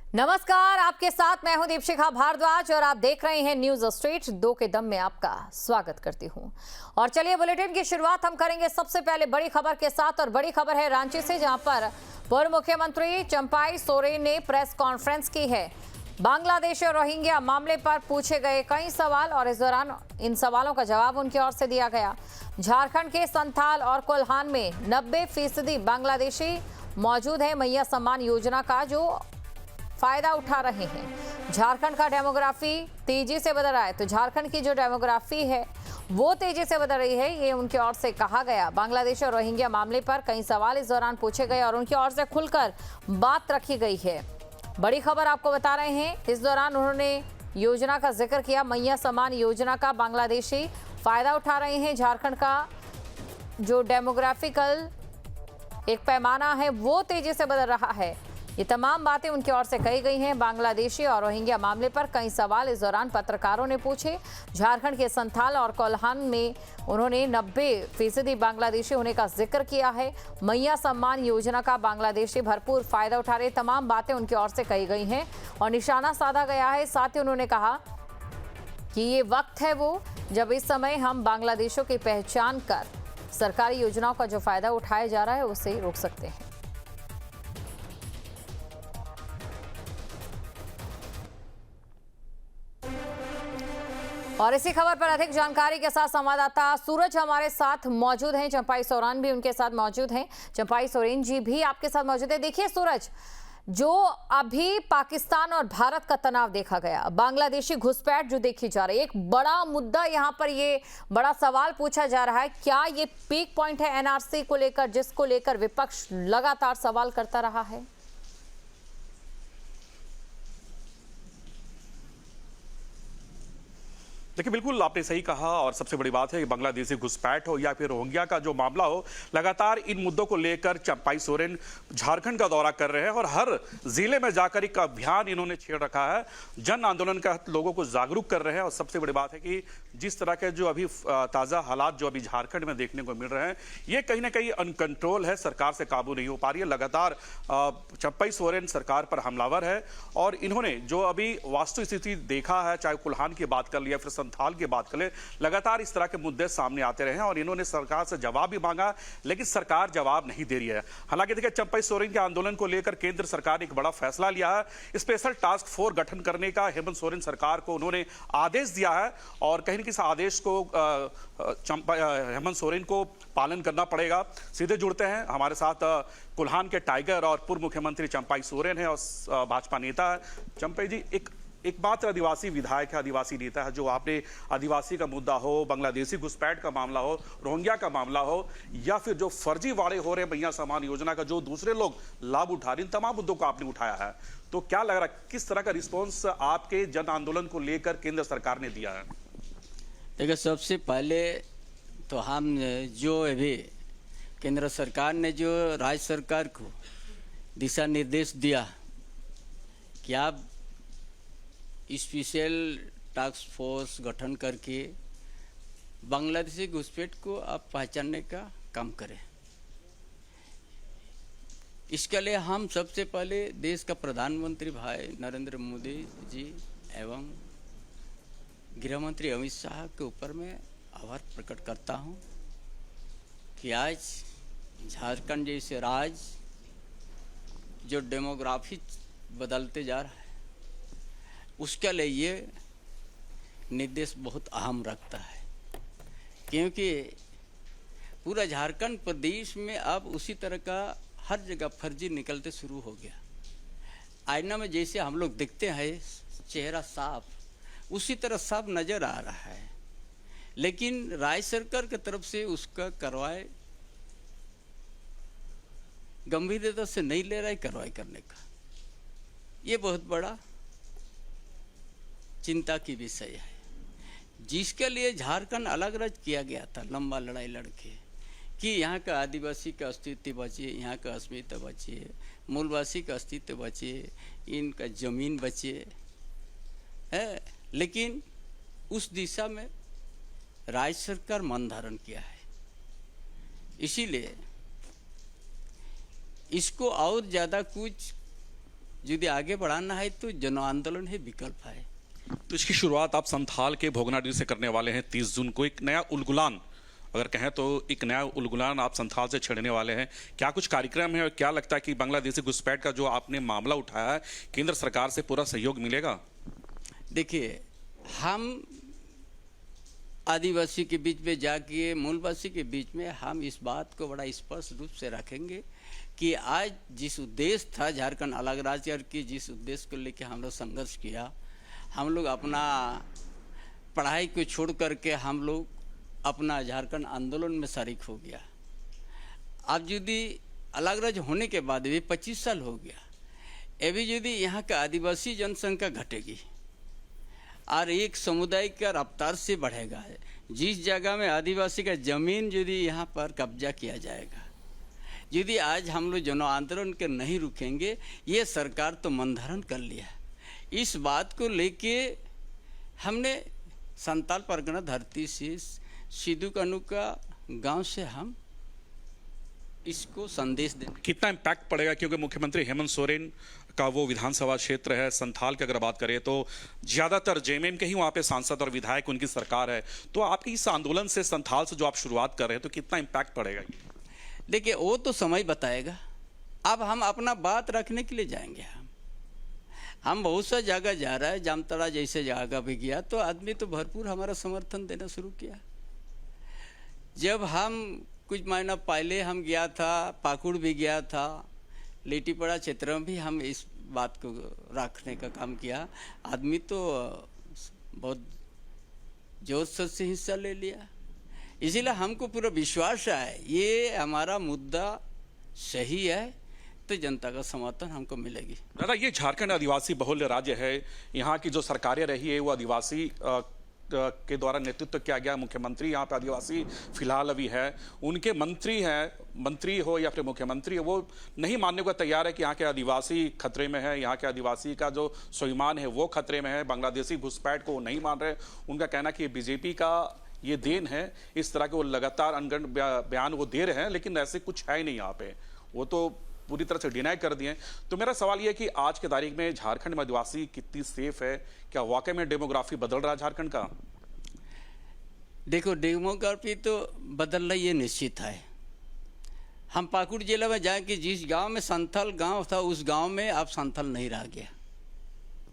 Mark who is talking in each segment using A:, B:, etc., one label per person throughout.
A: नमस्कार, आपके साथ मैं हूं दीपशिखा भारद्वाज और आप देख रहे हैं न्यूज स्ट्रीट। दो के दम में आपका स्वागत करती हूं। और चलिए बुलेटिन की शुरुआत हम करेंगे सबसे पहले बड़ी खबर के साथ। और बड़ी खबर है रांची से, जहां पर पूर्व मुख्यमंत्री चंपाई सोरेन ने प्रेस कॉन्फ्रेंस की है। बांग्लादेश और रोहिंग्या मामले पर पूछे गए कई सवाल और इस दौरान इन सवालों का जवाब उनकी ओर से दिया गया। झारखंड के संथाल और कोल्हान में 90% बांग्लादेशी मौजूद है। मैया सम्मान योजना का जो फायदा उठा रहे हैं। झारखंड का डेमोग्राफी तेजी से बदल रहा है, तो झारखंड की जो डेमोग्राफी है वो तेजी से बदल रही है, ये उनकी ओर से कहा गया। बांग्लादेश और रोहिंग्या मामले पर कई सवाल इस दौरान पूछे गए और उनकी ओर से खुलकर बात रखी गई है। बड़ी खबर आपको बता रहे हैं, इस दौरान उन्होंने योजना का जिक्र किया। मैया सम्मान योजना का बांग्लादेशी फायदा उठा रहे हैं। झारखंड का जो डेमोग्राफिकल एक पैमाना है वो तेजी से बदल रहा है। ये तमाम बातें उनकी ओर से कही गई हैं। बांग्लादेशी और रोहिंग्या मामले पर कई सवाल इस दौरान पत्रकारों ने पूछे। झारखंड के संथाल और कोल्हान में उन्होंने 90% बांग्लादेशी होने का जिक्र किया है। मैया सम्मान योजना का बांग्लादेशी भरपूर फायदा उठा रहे, तमाम बातें उनकी ओर से कही गई हैं और निशाना साधा गया है। साथ ही उन्होंने कहा कि ये वक्त है वो जब इस समय हम बांग्लादेशों की पहचान कर सरकारी योजनाओं का जो फायदा उठाया जा रहा है उसे रोक सकते हैं। और इसी खबर पर अधिक जानकारी के साथ संवाददाता सूरज हमारे साथ मौजूद हैं। चंपाई सोरेन भी उनके साथ मौजूद हैं। चंपाई सोरेन जी भी आपके साथ मौजूद है। देखिए सूरज, जो अभी पाकिस्तान और भारत का तनाव देखा गया, बांग्लादेशी घुसपैठ जो देखी जा रही है, एक बड़ा मुद्दा यहाँ पर ये बड़ा सवाल पूछा जा रहा है, क्या ये पीक पॉइंट है एनआरसी को लेकर, जिसको लेकर विपक्ष लगातार सवाल करता रहा है?
B: देखिए, बिल्कुल आपने सही कहा और सबसे बड़ी बात है कि बांग्लादेशी घुसपैठ हो या फिर रोहिंग्या का जो मामला हो, लगातार इन मुद्दों को लेकर चंपाई सोरेन झारखंड का दौरा कर रहे हैं और हर जिले में जाकर एक अभियान इन्होंने छेड़ रखा है। जन आंदोलन का लोगों को जागरूक कर रहे हैं और सबसे बड़ी बात है कि जिस तरह के जो अभी ताज़ा हालात जो अभी झारखंड में देखने को मिल रहे हैं, ये कहीं ना कहीं अनकंट्रोल है, सरकार से काबू नहीं हो पा रही है। लगातार चंपाई सोरेन सरकार पर हमलावर है और इन्होंने जो अभी वास्तु स्थिति देखा है, चाहे कुल्हान की बात कर लिया फिर संथाल की बात करें, लगातार इस तरह के मुद्दे सामने आते रहे हैं और इन्होंने सरकार से जवाब भी मांगा, लेकिन सरकार जवाब नहीं दे रही है। हालांकि देखिए, चंपाई सोरेन के आंदोलन को लेकर केंद्र सरकार ने एक बड़ा फैसला लिया है। स्पेशल टास्क फोर्स गठन करने का हेमंत सोरेन सरकार को उन्होंने आदेश दिया है और कहीं न कहीं इस आदेश को हेमंत सोरेन को पालन करना पड़ेगा। सीधे जुड़ते हैं हमारे साथ कुल्हान के टाइगर और पूर्व मुख्यमंत्री चंपाई सोरेन है और भाजपा नेता है। चंपाई जी, एकमात्र आदिवासी विधायक है, आदिवासी नेता है, जो आपने आदिवासी का मुद्दा हो, बांग्लादेशी घुसपैठ का मामला हो, रोहिंग्या का मामला हो या फिर जो फर्जी वाड़े हो रहे मैया सम्मान योजना का जो दूसरे लोग लाभ उठा रहे, इन तमाम मुद्दों को आपने उठाया है, तो क्या लग रहा है किस तरह का रिस्पॉन्स आपके जन आंदोलन को लेकर केंद्र सरकार ने दिया है?
C: देखिए, सबसे पहले तो हम जो अभी केंद्र सरकार ने जो राज्य सरकार को दिशा निर्देश दिया कि आप स्पेशल टास्क फोर्स गठन करके बांग्लादेशी घुसपैठ को आप पहचानने का काम करें, इसके लिए हम सबसे पहले देश का प्रधानमंत्री भाई नरेंद्र मोदी जी एवं गृह मंत्री अमित शाह के ऊपर मैं आभार प्रकट करता हूं कि आज झारखंड जैसे राज्य जो डेमोग्राफी बदलते जा रहा है, उसके लिए ये निर्देश बहुत अहम रखता है, क्योंकि पूरा झारखंड प्रदेश में अब उसी तरह का हर जगह फर्जी निकलते शुरू हो गया। आईना में जैसे हम लोग दिखते हैं चेहरा साफ, उसी तरह साफ नज़र आ रहा है, लेकिन राज्य सरकार की तरफ से उसका कार्रवाई गंभीरता से नहीं ले रहा है। कार्रवाई करने का ये बहुत बड़ा चिंता की विषय है, जिसके लिए झारखंड अलग राज्य किया गया था, लंबा लड़ाई लड़के कि यहाँ का आदिवासी का अस्तित्व बचे, यहाँ का अस्मिता बचे, मूलवासी का अस्तित्व बचे, इनका जमीन बचे है, लेकिन उस दिशा में राज्य सरकार मन धारण किया है। इसीलिए इसको और ज़्यादा कुछ यदि आगे बढ़ाना है तो जन आंदोलन ही विकल्प है।
B: तो इसकी शुरुआत आप संथाल के भोगनाडीह से करने वाले हैं 30 जून को। एक नया उलगुलान, अगर कहें तो एक नया उलगुलान आप संथाल से छेड़ने वाले हैं। क्या कुछ कार्यक्रम है और क्या लगता है कि बांग्लादेशी घुसपैठ का जो आपने मामला उठाया है, केंद्र सरकार से पूरा सहयोग मिलेगा?
C: देखिए, हम आदिवासी के बीच में जाके मूलवासी के बीच में हम इस बात को बड़ा स्पष्ट रूप से रखेंगे कि आज जिस उद्देश्य था झारखंड अलग राज्य की, जिस उद्देश्य को लेकर हम लोग संघर्ष किया, हम लोग अपना पढ़ाई को छोड़ करके हम लोग अपना झारखंड आंदोलन में शरीक हो गया। अब यदि अलग राज्य होने के बाद भी 25 साल हो गया, अभी यदि यहाँ का आदिवासी जनसंख्या घटेगी और एक समुदाय का रफ्तार से बढ़ेगा, जिस जगह में आदिवासी का जमीन यदि यहाँ पर कब्जा किया जाएगा, यदि आज हम लोग जन आंदोलन के नहीं रुकेंगे, ये सरकार तो मनधारण कर लिया। इस बात को लेके हमने संताल परगना धरती से सिद्धू कानू का गांव से हम इसको संदेश देंगे।
B: कितना इम्पैक्ट पड़ेगा, क्योंकि मुख्यमंत्री हेमंत सोरेन का वो विधानसभा क्षेत्र है संथाल की, अगर बात करें तो ज्यादातर जेएमएम के ही वहां पे सांसद और विधायक उनकी सरकार है। तो आपकी इस आंदोलन से संथाल से जो आप शुरुआत कर रहे हैं, तो कितना इम्पैक्ट पड़ेगा?
C: देखिए, वो तो समय बताएगा। अब हम अपना बात रखने के लिए जाएंगे। हम बहुत सा जगह जा रहा है, जामताड़ा जैसे जगह भी गया तो आदमी तो भरपूर हमारा समर्थन देना शुरू किया। जब हम कुछ महीना पहले हम गया था, पाकुड़ भी गया था, लेटीपड़ा क्षेत्र में भी हम इस बात को रखने का काम किया, आदमी तो बहुत जोर शोर से हिस्सा ले लिया। इसीलिए हमको पूरा विश्वास है ये हमारा मुद्दा सही है, तो जनता का समर्थन हमको मिलेगी।
B: दादा, ये झारखंड आदिवासी बहुल्य राज्य है, यहाँ की जो सरकारें रही है वो आदिवासी के द्वारा नेतृत्व किया गया। मुख्यमंत्री यहाँ पे आदिवासी फिलहाल अभी है, उनके मंत्री हैं, मंत्री हो या फिर मुख्यमंत्री हो, वो नहीं मानने को तैयार है कि यहाँ के आदिवासी खतरे में है, यहाँ के आदिवासी का जो स्वाभिमान है वो खतरे में है। बांग्लादेशी घुसपैठ को वो नहीं मान रहे। उनका कहना कि बीजेपी का ये देन है, इस तरह के वो लगातार अनगढ़ बयान वो दे रहे हैं, लेकिन ऐसे कुछ है नहीं यहाँ पे, वो तो पूरी तरह से डिनाई कर दिए। तो मेरा सवाल ये कि आज के तारीख में झारखंड में आदिवासी कितनी सेफ है? क्या वाकई में डेमोग्राफी बदल रहा है झारखंड का?
C: देखो, डेमोग्राफी तो बदल रही है, निश्चित है। हम पाकुड़ जिला में जाके जिस गांव में संथाल गांव था, उस गांव में अब संथाल नहीं रह गया।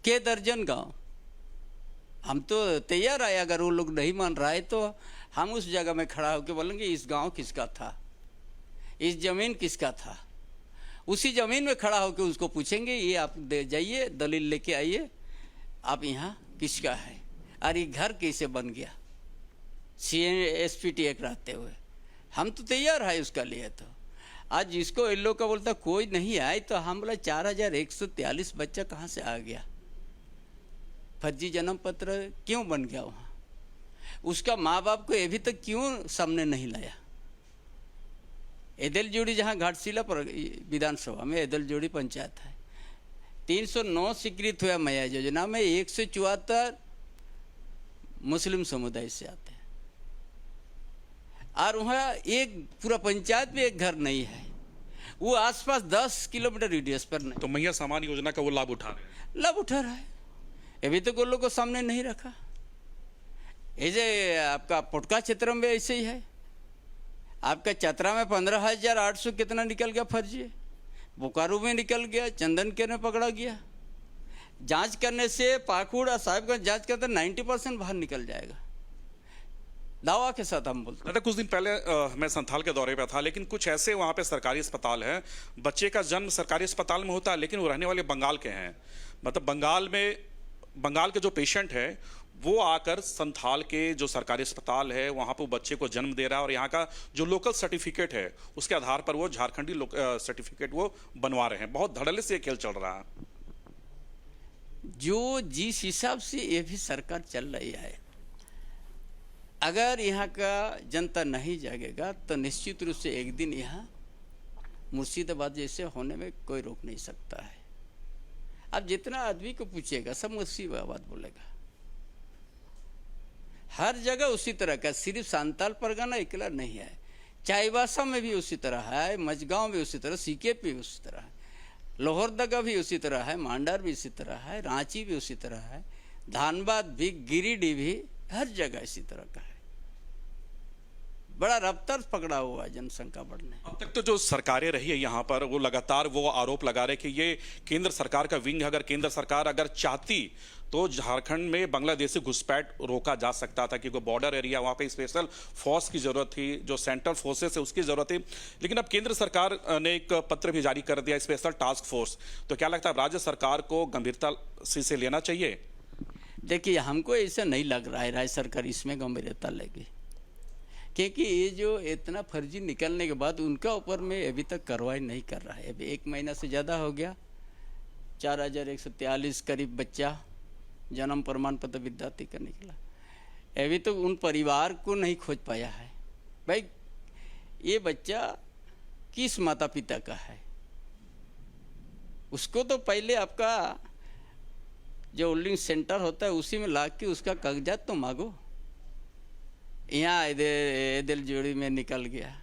C: के दर्जन गांव, हम तो तैयार है, अगर वो लोग नहीं मान रहा है तो हम उस जगह में खड़ा होकर बोलेंगे इस गांव किसका था, इस जमीन किसका था। उसी जमीन में खड़ा होकर उसको पूछेंगे ये आप दे जाइए, दलील लेके आइए, आप यहाँ किसका है और ये घर कैसे बन गया, CSPT एक्ट रहते हुए। हम तो तैयार है उसका लिए। तो आज जिसको इन लोग का बोलता कोई नहीं आए, तो हम बोला 4143 बच्चा कहाँ से आ गया, फर्जी जन्म पत्र क्यों बन गया वहाँ, उसका माँ बाप को अभी तक क्यों सामने नहीं लाया। एदलजोड़ी जहाँ घाटशिला पर विधानसभा में एदलजोड़ी पंचायत है, 309 स्वीकृत हुआ मया योजना में, 174 मुस्लिम समुदाय से आते हैं और वहाँ एक पूरा पंचायत में एक घर नहीं है, वो आसपास 10 किलोमीटर रेडियस पर नहीं।
B: तो मैया सामान योजना का वो लाभ उठा रहे हैं?
C: लाभ उठा रहा है, अभी तक वो लोग को सामने नहीं रखा। ऐसे आपका पोटका क्षेत्र में ऐसे ही है, आपका चतरा में 15,800 कितना निकल गया फर्जी, बोकारो में निकल गया, चंदन के में पकड़ा गया। जांच करने से पाकुड़ और साहिबगंज जांच करते 90% बाहर निकल जाएगा, दावा के साथ हम बोलते हैं।
B: कुछ दिन पहले मैं संथाल के दौरे पे था, लेकिन कुछ ऐसे वहाँ पे सरकारी अस्पताल हैं, बच्चे का जन्म सरकारी अस्पताल में होता है, लेकिन वो रहने वाले बंगाल के हैं। मतलब बंगाल के जो पेशेंट है वो आकर संथाल के जो सरकारी अस्पताल है वहाँ पर बच्चे को जन्म दे रहा है, और यहाँ का जो लोकल सर्टिफिकेट है उसके आधार पर वो झारखंडी सर्टिफिकेट वो बनवा रहे हैं। बहुत धड़ल्ले से ये खेल चल रहा है।
C: जो जिस हिसाब से ये भी सरकार चल रही है, अगर यहाँ का जनता नहीं जागेगा तो निश्चित रूप से एक दिन यहाँ मुर्शिदाबाद जैसे होने में कोई रोक नहीं सकता है। अब जितना आदमी को पूछेगा सब मुर्शिदाबाद बोलेगा, हर जगह उसी तरह का, सिर्फ संथाल परगना अकेला नहीं है, चाईबासा में भी उसी तरह है, मझगांव में उसी तरह, सीके पे उसी तरह है। लोहरदगा भी उसी तरह है, मांडर भी इसी तरह है, रांची भी उसी तरह है, धानबाद भी, गिरिडीह भी, हर जगह इसी तरह का है। बड़ा रफ्तार पकड़ा हुआ है जनसंख्या बढ़ने।
B: अब तक तो जो सरकारें रही है यहाँ पर वो लगातार वो आरोप लगा रहे कि ये केंद्र सरकार का विंग है। अगर केंद्र सरकार अगर चाहती तो झारखंड में बांग्लादेशी घुसपैठ रोका जा सकता था, क्योंकि बॉर्डर एरिया वहाँ पे स्पेशल फोर्स की जरूरत थी, जो सेंट्रल फोर्सेस है उसकी जरूरत थी। लेकिन अब केंद्र सरकार ने एक पत्र भी जारी कर दिया, स्पेशल टास्क फोर्स। तो क्या लगता है राज्य सरकार को गंभीरता से लेना चाहिए?
C: देखिए, हमको ऐसा नहीं लग रहा है राज्य सरकार इसमें गंभीरता लेगी, क्योंकि ये जो इतना फर्जी निकलने के बाद उनका ऊपर में अभी तक कार्रवाई नहीं कर रहा है। अभी 1 महीना से ज़्यादा हो गया, 4143 करीब बच्चा जन्म प्रमाण पत्र विद्यार्थी का निकला। अभी तो उन परिवार को नहीं खोज पाया है। भाई, ये बच्चा किस माता पिता का है, उसको तो पहले आपका जो होल्डिंग सेंटर होता है उसी में ला के उसका कागजात तो मांगो। यहाँ दिल जोड़ी में निकल गया,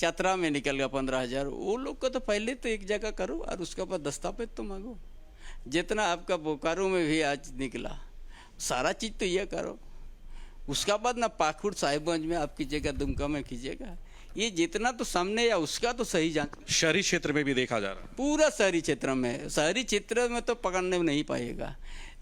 C: चतरा में निकल गया 15,000, वो लोग को तो पहले तो एक जगह करो और उसके बाद दस्तावेज तो मांगो। जितना आपका बोकारो में भी आज निकला, सारा चीज़ तो ये करो। उसका बाद ना पाखुड़ साहिबगंज में आप कीजिएगा, दुमका में कीजिएगा, ये जितना तो सामने या उसका तो सही जांच।
B: शहरी क्षेत्र में भी देखा जा रहा है,
C: पूरा शहरी क्षेत्र में तो पकड़ने में नहीं पाएगा।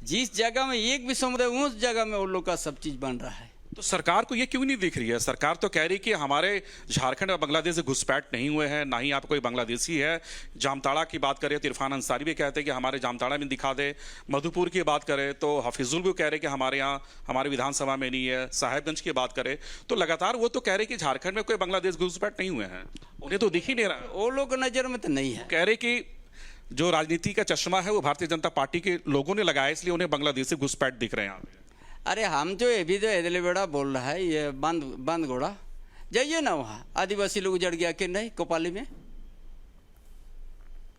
C: जिस जगह में एक भी समुदाय, उस जगह में वो लोग का सब चीज़ बन रहा है।
B: तो सरकार को ये क्यों नहीं दिख रही है? सरकार तो कह रही कि हमारे झारखंड और बांग्लादेश से घुसपैठ नहीं हुए हैं, ना ही आप कोई बांग्लादेशी है। जामताड़ा की बात करें तो इरफान अंसारी भी कहते हैं कि हमारे जामताड़ा में दिखा दे। मधुपुर की बात करें तो हफीजुल भी कह रहे कि हमारे यहाँ हमारे विधानसभा में नहीं है। साहेबगंज की बात करें तो लगातार वो तो कह रहे कि झारखंड में कोई बांग्लादेश घुसपैठ नहीं हुए हैं, उन्हें तो दिख ही नहीं रहा।
C: वो लोग नज़र में तो नहीं है।
B: कह रहे कि जो राजनीति का चश्मा है वो भारतीय जनता पार्टी के लोगों ने लगाया, इसलिए उन्हें बांग्लादेशी घुसपैठ दिख रहे हैं यहाँ पे।
C: अरे हम जो अभी जो एदलेबेड़ा बोल रहा है, ये बांदगोड़ा जाइए ना, वहाँ आदिवासी लोग उजड़ गया कि नहीं, कोपाली में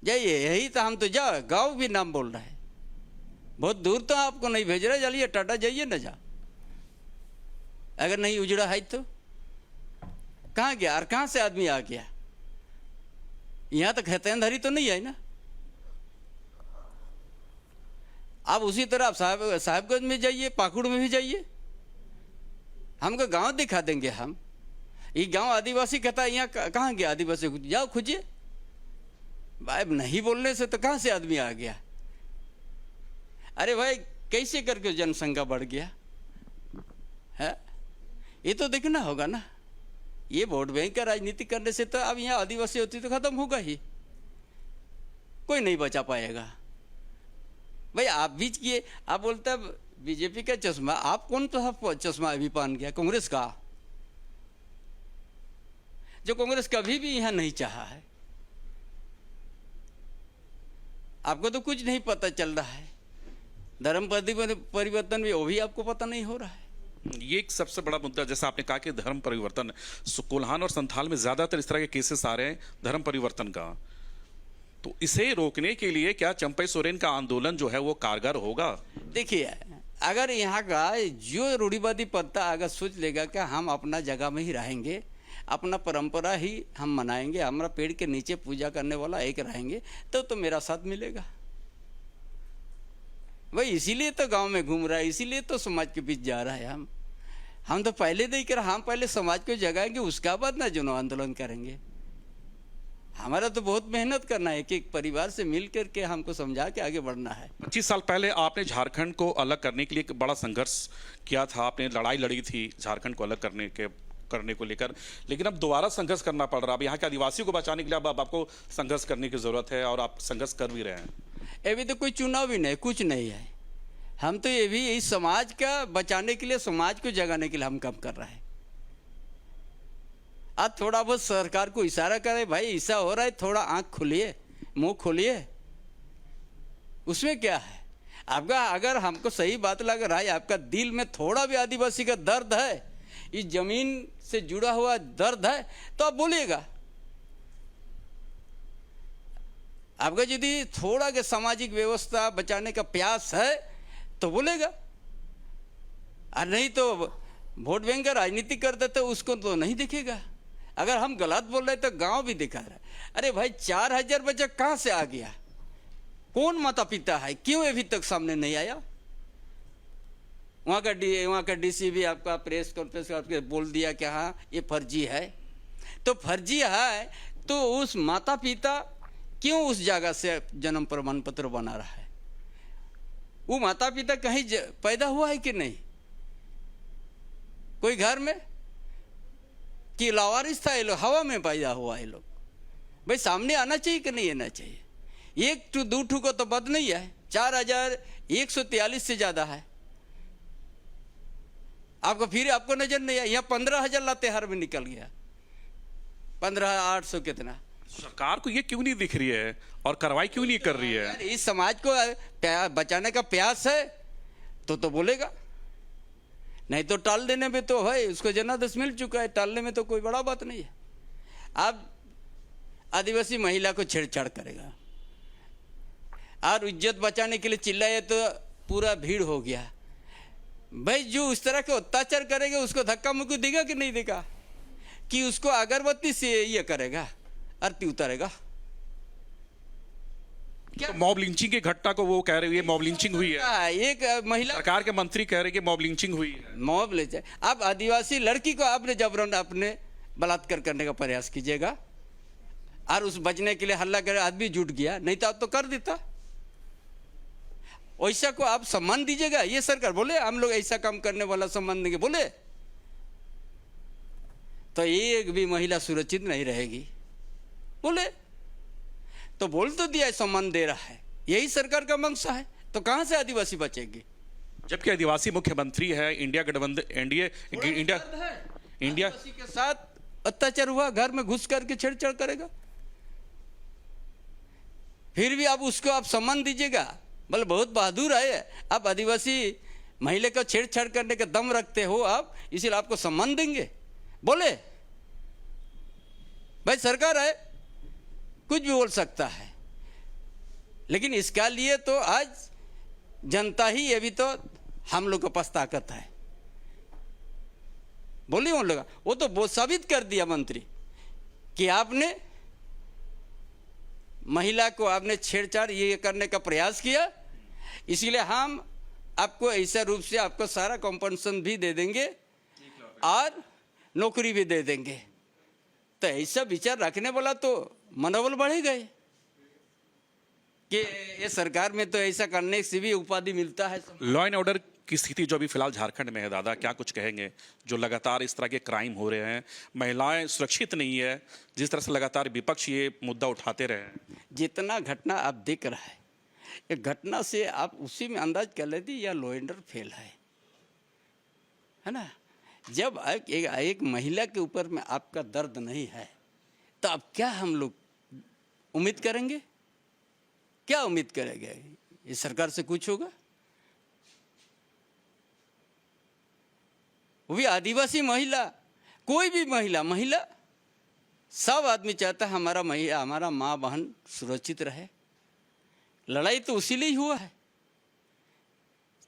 C: जाइए। यही तो हम तो गाँव भी नाम बोल रहा है, बहुत दूर तो आपको नहीं भेज रहे। चलिए टाटा जाइए ना, जा अगर नहीं उजड़ा है तो कहाँ गया और कहाँ से आदमी आ गया? यहाँ तक खेतनधारी तो नहीं है ना। आप उसी तरह आप साहिबगंज में जाइए, पाकुड़ में भी जाइए, हमको गांव दिखा देंगे। हम ये गांव आदिवासी कहता है, यहाँ कहाँ गया आदिवासी? जाओ खोजिए भाई। नहीं बोलने से तो कहाँ से आदमी आ गया? अरे भाई, कैसे करके जनसंख्या बढ़ गया है, ये तो देखना होगा ना। ये वोट बैंक का राजनीति करने से तो अब यहाँ आदिवासी होती तो खत्म होगा ही, कोई नहीं बचा पाएगा। भाई आप बीच किए, आप बोलते हैं बीजेपी का चश्मा, आप कौन सा चश्मा अभी पहन गया? कांग्रेस का, जो कांग्रेस कभी भी यहाँ नहीं चाहा है। आपको तो कुछ नहीं पता चल रहा है। धर्म परिवर्तन भी वो भी आपको पता नहीं हो रहा है।
B: ये एक सबसे बड़ा मुद्दा, जैसा आपने कहा कि धर्म परिवर्तन, कोल्हान और संथाल में ज्यादातर इस तरह के केसेस आ रहे हैं धर्म परिवर्तन का। तो इसे रोकने के लिए क्या चंपई सोरेन का आंदोलन जो है वो कारगर होगा?
C: देखिए, अगर यहाँ का जो रूढ़िवादी पत्ता अगर सोच लेगा कि हम अपना जगह में ही रहेंगे, अपना परंपरा ही हम मनाएंगे, हमारा पेड़ के नीचे पूजा करने वाला एक रहेंगे, तो मेरा साथ मिलेगा। भाई इसीलिए तो गांव में घूम रहा है, इसीलिए तो समाज के बीच जा रहा है। हम तो पहले नहीं कर, हम पहले समाज को जगाएंगे, उसका बाद ना जो आंदोलन करेंगे। हमारा तो बहुत मेहनत करना है कि एक परिवार से मिल करके हमको समझा के आगे बढ़ना है।
B: 25 साल पहले आपने झारखंड को अलग करने के लिए एक बड़ा संघर्ष किया था, आपने लड़ाई लड़ी थी झारखंड को अलग करने को लेकर, लेकिन अब दोबारा संघर्ष करना पड़ रहा है। अब यहाँ के आदिवासियों को बचाने के लिए अब आपको संघर्ष करने की जरूरत है और आप संघर्ष कर भी रहे हैं।
C: अभी तो कोई चुनाव भी नहीं, कुछ नहीं है। हम तो ये भी इस समाज का बचाने के लिए, समाज को जगाने के लिए हम काम कर रहे हैं। आज थोड़ा बहुत सरकार को इशारा करे, भाई ऐसा हो रहा है, थोड़ा आंख खोलिए, मुंह खोलिए, उसमें क्या है? आपका अगर हमको सही बात लग रहा है, आपका दिल में थोड़ा भी आदिवासी का दर्द है, इस जमीन से जुड़ा हुआ दर्द है, तो आप बोलिएगा। आपका यदि थोड़ा के सामाजिक व्यवस्था बचाने का प्रयास है तो बोलेगा, और नहीं तो वोट बैंक का राजनीति करते तो उसको तो नहीं दिखेगा। अगर हम गलत बोल रहे तो गांव भी दिखा रहा है। अरे भाई 4000 बच्चा कहाँ से आ गया? कौन माता पिता है? क्यों अभी तक सामने नहीं आया? वहाँ का डीसी भी आपका प्रेस कॉन्फ्रेंस करके बोल दिया कि हाँ ये फर्जी है। तो फर्जी है तो उस माता पिता क्यों उस जगह से जन्म प्रमाण पत्र बना रहा है? वो माता पिता कहीं पैदा हुआ है कि नहीं? कोई घर में कि लावारिस था? ये लोग हवा में पैदा हुआ है। लोग भाई सामने आना चाहिए कि नहीं आना चाहिए? 1-2 को तो बद नहीं है, 4143 से ज्यादा है। आपको नजर नहीं आया? यहाँ 15,000 लातेहार में निकल गया, 15,800 कितना।
B: सरकार को ये क्यों नहीं दिख रही है और कार्रवाई क्यों नहीं कर रही है?
C: इस समाज को बचाने का प्रयास है तो बोलेगा, नहीं तो टाल देने में तो है। उसको जनादेश मिल चुका है, टालने में तो कोई बड़ा बात नहीं है। आप आदिवासी महिला को छेड़छाड़ करेगा और इज्जत बचाने के लिए चिल्लाए तो पूरा भीड़ हो गया। भाई जो उस तरह के अत्याचार करेगा उसको धक्का मुक्की देगा कि नहीं देगा? कि उसको अगरबत्ती से ये करेगा, आरती उतारेगा?
B: तो मॉब लिंचिंग की घटना को वो कह रही है मॉब लिंचिंग हुई है।
C: एक महिला,
B: सरकार के मंत्री कह रहे हैं कि मॉब लिंचिंग हुई है।
C: मॉब ले जाए। आप आदिवासी लड़की को आपने जबरन अपने बलात्कार करने का प्रयास कीजिएगा और उस बचने के लिए हल्ला करे आदमी जुट गया, नहीं तो आप तो कर देता। वैसा को आप सम्मान दीजिएगा? ये सरकार बोले हम लोग ऐसा काम करने वाला सम्मान देंगे, बोले तो एक भी महिला सुरक्षित नहीं रहेगी। बोले तो बोल तो दिया सम्मान दे रहा है, यही सरकार का मंशा है, तो कहां से आदिवासी बचेंगे?
B: जबकि आदिवासी मुख्यमंत्री है, इंडिया गठबंधन इंडिया
C: आदिवासी के साथ अत्याचार हुआ, घर में घुस करके छेड़छाड़ करेगा, फिर भी आप उसको आप सम्मान दीजिएगा? बोले बहुत बहादुर है, आप आदिवासी महिला को छेड़छाड़ करने का दम रखते हो आप, इसलिए आपको सम्मान देंगे? बोले भाई सरकार है, कुछ भी बोल सकता है, लेकिन इसका लिए तो आज जनता ही, ये भी तो हम लोग के पास ताकत है। बोलिए उन लोग, वो तो साबित कर दिया मंत्री कि आपने महिला को आपने छेड़छाड़ ये करने का प्रयास किया, इसलिए हम आपको ऐसा रूप से आपको सारा कॉम्पनसेशन भी दे देंगे और नौकरी भी दे देंगे। तो ऐसा विचार रखने वाला तो मनोबल बढ़े गए कि ये सरकार में तो ऐसा करने से भी उपाधि मिलता है।
B: लॉ एंड ऑर्डर की स्थिति जो अभी फिलहाल झारखंड में है, दादा क्या कुछ कहेंगे? जो लगातार इस तरह के क्राइम हो रहे हैं, महिलाएं सुरक्षित नहीं है, जिस तरह से लगातार विपक्ष ये मुद्दा उठाते रहे हैं।
C: जितना घटना आप देख रहा है, एक घटना से आप उसी में अंदाज कर लेते या लॉ एंड ऑर्डर फेल है ना? जब एक महिला के ऊपर में आपका दर्द नहीं है तो अब क्या हम लोग उम्मीद करेंगे? क्या उम्मीद करेंगे? इस सरकार से कुछ होगा? वो भी आदिवासी महिला, कोई भी महिला, सब आदमी चाहता है हमारा माँ बहन सुरक्षित रहे। लड़ाई तो उसी लिए हुआ है,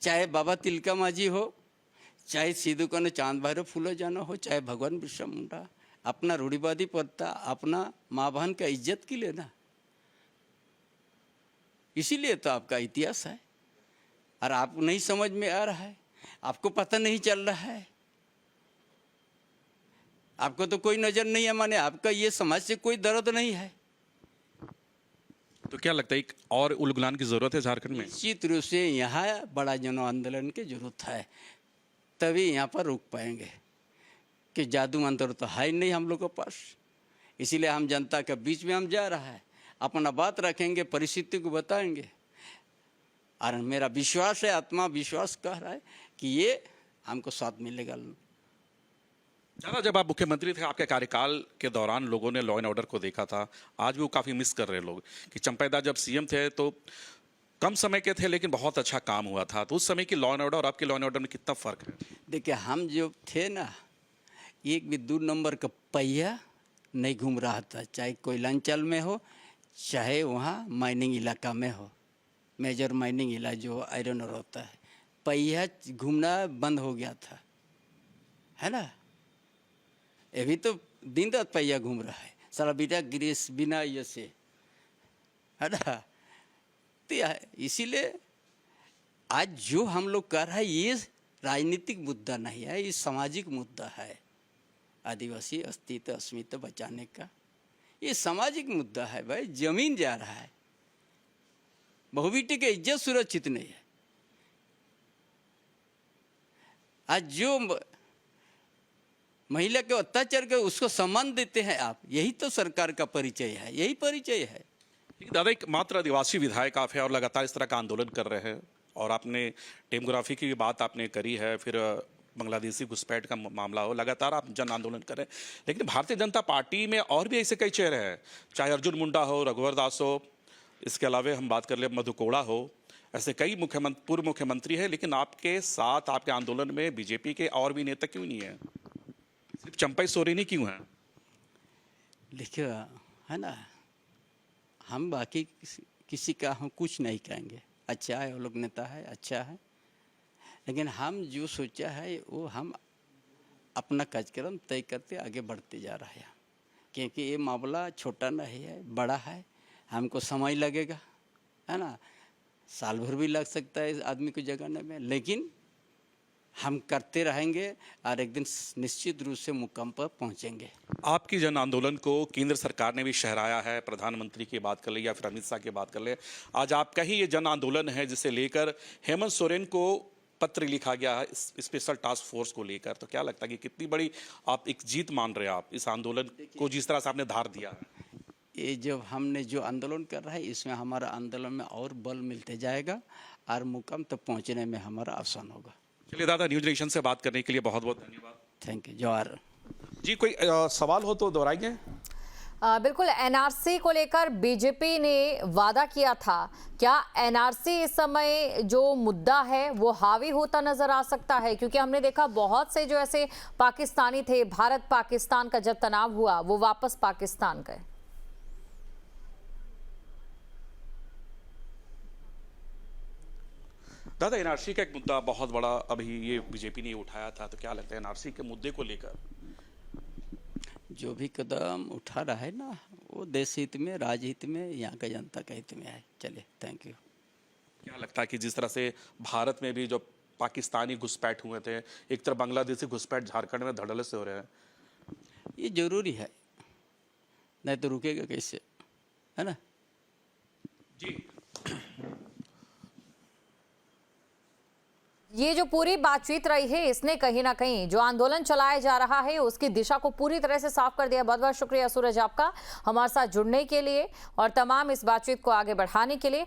C: चाहे बाबा तिलका मांझी हो, चाहे सीधू कने चांद भैरव फूलो जाना हो, चाहे भगवान बिरसा मुंडा, अपना रूढ़िवादी पड़ता अपना माँ बहन का इज्जत की लेना। इसीलिए तो आपका इतिहास है और आपको नहीं समझ में आ रहा है, आपको पता नहीं चल रहा है, आपको तो कोई नजर नहीं है, माने आपका ये समाज से कोई दर्द नहीं है।
B: तो क्या लगता है एक और उलगुलान की जरूरत है झारखंड में?
C: निश्चित रूप से यहाँ बड़ा जन आंदोलन की जरूरत है, तभी यहाँ पर रुक पाएंगे कि जादू मंत्र तो है ही नहीं हम लोग के पास। इसीलिए हम जनता के बीच में हम जा रहा है, अपना बात रखेंगे, परिस्थिति को बताएंगे और मेरा विश्वास है, आत्मा विश्वास कह रहा है कि ये हमको साथ मिलेगा।
B: दादा जब आप मुख्यमंत्री थे, आपके कार्यकाल के दौरान लोगों ने लॉ एंड ऑर्डर को देखा था, आज भी वो काफी मिस कर रहे हैं लोग कि चंपैदा जब सीएम थे तो कम समय के थे लेकिन बहुत अच्छा काम हुआ था। तो उस समय की लॉ एंड ऑर्डर और आपके लॉ एंड ऑर्डर में कितना फर्क है?
C: देखिए हम जो थे ना, एक भी 2 नंबर का पहिया नहीं घूम रहा था, चाहे कोयलांचल में हो चाहे वहाँ माइनिंग इलाका में हो, मेजर माइनिंग इलाका जो आयरन और होता है, पहिया घूमना बंद हो गया था, है ना? ये भी तो दिन रात पहिया घूम रहा है, सारा बिना ग्रीस बिना ये से, है ना। तो इसीलिए आज जो हम लोग कर रहे हैं ये राजनीतिक मुद्दा नहीं है, ये सामाजिक मुद्दा है। आदिवासी अस्तित्व अस्मित्व बचाने का ये सामाजिक मुद्दा है भाई। जमीन जा रहा है, बहू बेटी की इज्जत सुरक्षित नहीं है। आज जो महिला के अत्याचार के उसको सम्मान देते हैं आप, यही तो सरकार का परिचय है, यही परिचय है।
B: दादा, एक मात्र आदिवासी विधायक आप है और लगातार इस तरह का आंदोलन कर रहे हैं, और आपने डेमोग्राफी की बात आपने करी है, फिर बांग्लादेशी घुसपैठ का मामला हो, लगातार आप जन आंदोलन कर रहे हैं। लेकिन भारतीय जनता पार्टी में और भी ऐसे कई चेहरे हैं, चाहे अर्जुन मुंडा हो, रघुवर दास हो, इसके अलावा हम बात कर ले मधु कोड़ा हो, ऐसे कई पूर्व मुख्यमंत्री हैं। लेकिन आपके साथ आपके आंदोलन में बीजेपी के और भी नेता क्यों नहीं है? सिर्फ चंपई सोरेन ही क्यों है?
C: देखिए, है ना, हम बाकी किसी का हम कुछ नहीं कहेंगे। अच्छा है, वो लोग नेता है, अच्छा है, लेकिन हम जो सोचा है वो हम अपना कार्यक्रम तय करते आगे बढ़ते जा रहे हैं। क्योंकि ये मामला छोटा नहीं है, बड़ा है, हमको समय लगेगा, है ना, साल भर भी लग सकता है इस आदमी को जगाने में, लेकिन हम करते रहेंगे और एक दिन निश्चित रूप से मुकाम पर पहुंचेंगे।
B: आपकी जन आंदोलन को केंद्र सरकार ने भी शहराया है, प्रधानमंत्री की बात कर ले या फिर अमित शाह की बात कर ले। आज आपका ही ये जन आंदोलन है जिसे लेकर हेमंत सोरेन को पत्र लिखा गया है स्पेशल टास्क फोर्स को लेकर। तो क्या लगता है कि कितनी बड़ी आप एक जीत मान रहे हैं आप इस आंदोलन को, जिस तरह से आपने धार दिया है?
C: ये जब हमने जो आंदोलन कर रहा है इसमें हमारा आंदोलन में और बल मिलते जाएगा और मुकाम तक पहुंचने में हमारा आसान होगा।
B: चलिए दादा, न्यूज नेशन से बात करने के लिए बहुत बहुत धन्यवाद।
C: Thank you. जवाहर
B: जी, कोई सवाल हो तो दोहराएंगे।
A: बिल्कुल, एनआरसी को लेकर बीजेपी ने वादा किया था, क्या एनआरसी इस समय जो मुद्दा है वो हावी होता नजर आ सकता है? क्योंकि हमने देखा बहुत से जो ऐसे पाकिस्तानी थे, भारत पाकिस्तान का जब तनाव हुआ वो वापस पाकिस्तान गए।
B: दादा, एनआरसी का एक मुद्दा बहुत बड़ा अभी ये बीजेपी ने उठाया था, तो क्या लगता है एनआरसी के मुद्दे को लेकर
C: जो भी कदम उठा रहा है ना वो देश हित में, राजहित में, यहाँ का जनता का हित में है। चलिए, थैंक यू।
B: क्या लगता है कि जिस तरह से भारत में भी जो पाकिस्तानी घुसपैठ हुए थे, एक तरफ बांग्लादेशी घुसपैठ झारखंड में धड़ल्ले से हो रहे हैं,
C: ये जरूरी है, नहीं तो रुकेगा कैसे, है ना।
B: जी,
A: ये जो पूरी बातचीत रही है इसने कहीं ना कहीं जो आंदोलन चलाया जा रहा है उसकी दिशा को पूरी तरह से साफ कर दिया। बहुत बहुत शुक्रिया सूरज आपका हमारे साथ जुड़ने के लिए और तमाम इस बातचीत को आगे बढ़ाने के लिए।